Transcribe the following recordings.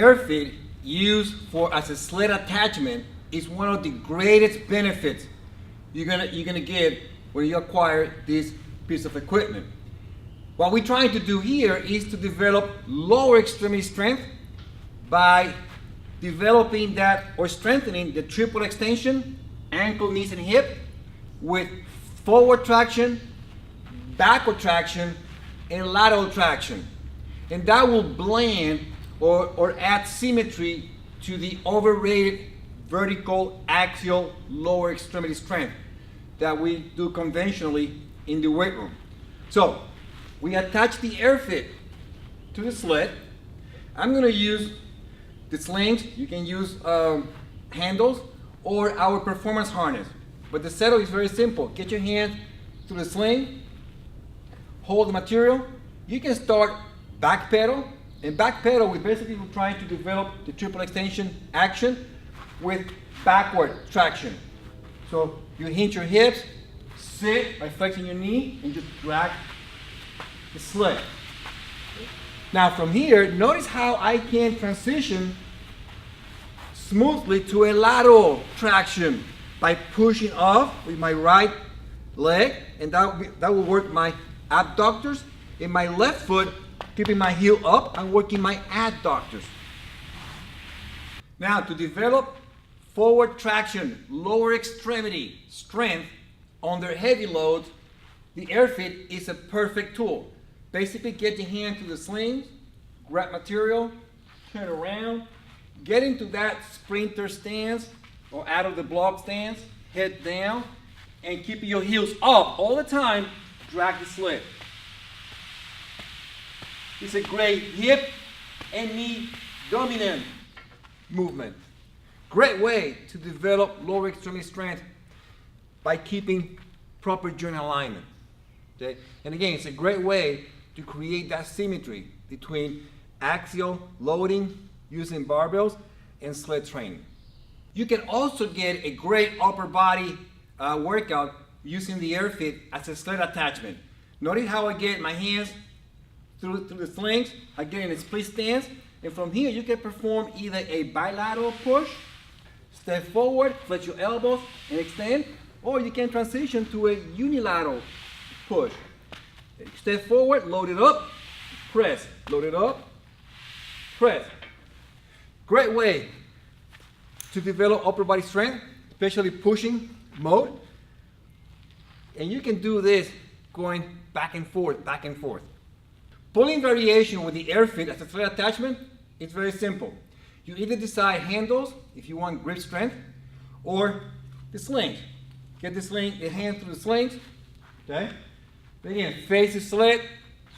Airfit used as a sled attachment is one of the greatest benefits you're gonna get when you acquire this piece of equipment. What we're trying to do here is to develop lower extremity strength by developing that or strengthening the triple extension, ankle, knees, and hip with forward traction, backward traction, and lateral traction. And that will blend or add symmetry to the overrated vertical axial lower extremity strength that we do conventionally in the weight room. So we attach the Airfit to the sled. I'm going to use the slings. You can use handles or our performance harness. But the setup is very simple. Get your hand to the sling, hold the material. You can start back pedal. And back pedal, we basically will try to develop the triple extension action with backward traction. So you hinge your hips, sit by flexing your knee, and just drag the sled. Now from here, notice how I can transition smoothly to a lateral traction by pushing off with my right leg, and that will work my abductors. In my left foot, keeping my heel up, I'm working my adductors. Now to develop forward traction, lower extremity strength under heavy loads, the Airfit is a perfect tool. Basically get your hand to the slings, grab material, turn around, get into that sprinter stance or out of the block stance, head down, and keep your heels up all the time, drag the sled. It's a great hip and knee dominant movement. Great way to develop lower extremity strength by keeping proper joint alignment. Okay? And again, it's a great way to create that symmetry between axial loading using barbells and sled training. You can also get a great upper body workout using the Airfit as a sled attachment. Notice how I get my hands through the slings, I get in a split stance, and from here you can perform either a bilateral push, step forward, flex your elbows and extend, or you can transition to a unilateral push. Step forward, load it up, press, load it up, press. Great way to develop upper body strength, especially pushing mode. And you can do this going back and forth, back and forth. Pulling variation with the Airfit as a sled attachment, it's very simple. You either decide handles, if you want grip strength, or the slings. Get the hand through the slings, okay? Then again, face the sled,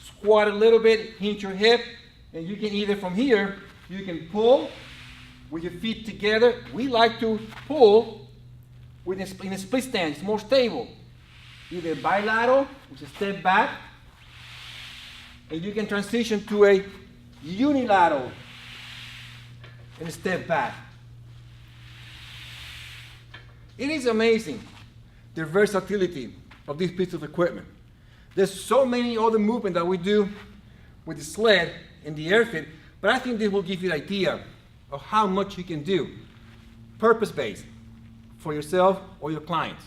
squat a little bit, hinge your hip, and you can either from here, you can pull with your feet together. We like to pull in a split stance, it's more stable. Either bilateral, which is step back, and you can transition to a unilateral and step back. It is amazing the versatility of this piece of equipment. There's so many other movements that we do with the sled and the Airfit, but I think this will give you an idea of how much you can do purpose-based for yourself or your clients.